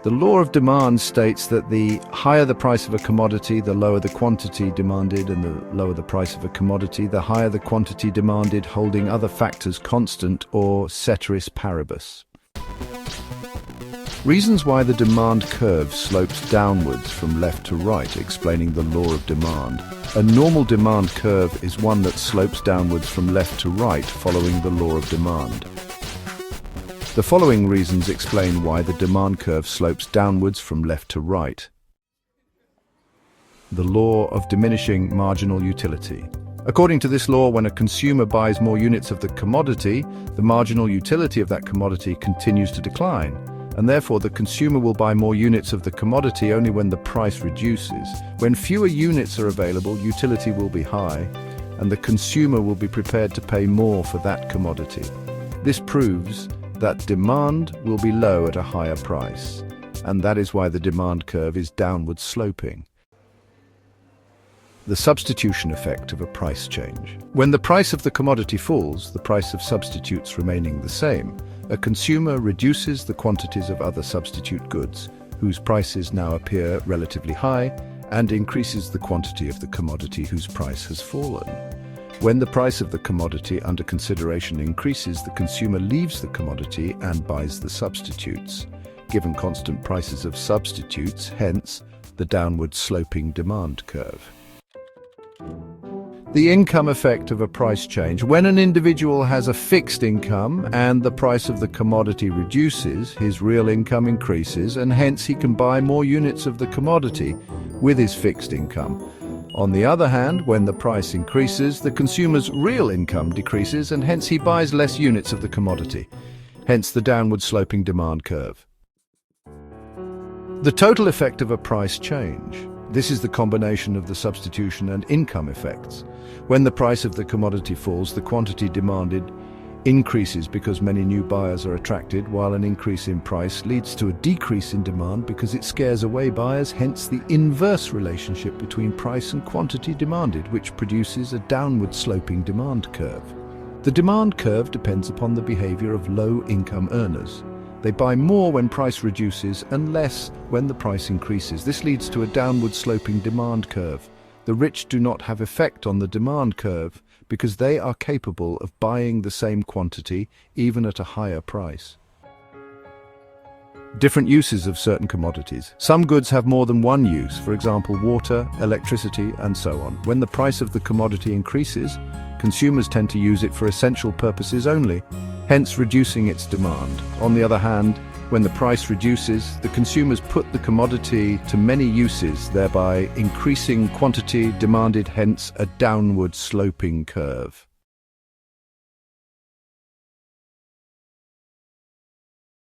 The law of demand states that the higher the price of a commodity, the lower the quantity demanded, and the lower the price of a commodity, the higher the quantity demanded, holding other factors constant, or ceteris paribus. Reasons why the demand curve slopes downwards from left to right, explaining the law of demand. A normal demand curve is one that slopes downwards from left to right, following the law of demand. The following reasons explain why the demand curve slopes downwards from left to right. The law of diminishing marginal utility. According to this law, when a consumer buys more units of the commodity, the marginal utility of that commodity continues to decline, and therefore the consumer will buy more units of the commodity only when the price reduces. When fewer units are available, utility will be high, and the consumer will be prepared to pay more for that commodity. This proves that demand will be low at a higher price, and that is why the demand curve is downward sloping. The substitution effect of a price change. When the price of the commodity falls, the price of substitutes remaining the same, a consumer reduces the quantities of other substitute goods, whose prices now appear relatively high, and increases the quantity of the commodity whose price has fallen. When the price of the commodity under consideration increases, the consumer leaves the commodity and buys the substitutes, given constant prices of substitutes, hence the downward sloping demand curve. The income effect of a price change. When an individual has a fixed income and the price of the commodity reduces, his real income increases, and hence he can buy more units of the commodity with his fixed income. On the other hand, when the price increases, the consumer's real income decreases, and hence he buys less units of the commodity, hence the downward sloping demand curve. The total effect of a price change. This is the combination of the substitution and income effects. When the price of the commodity falls, the quantity demanded increases because many new buyers are attracted, while an increase in price leads to a decrease in demand because it scares away buyers, hence the inverse relationship between price and quantity demanded, which produces a downward sloping demand curve. The demand curve depends upon the behavior of low-income earners. They buy more when price reduces and less when the price increases. This leads to a downward sloping demand curve. The rich do not have effect on the demand curve because they are capable of buying the same quantity even at a higher price. Different uses of certain commodities. Some goods have more than one use, for example water, electricity, and so on. When the price of the commodity increases, consumers tend to use it for essential purposes only, hence reducing its demand. On the other hand, when the price reduces, the consumers put the commodity to many uses, thereby increasing quantity demanded, hence a downward sloping curve.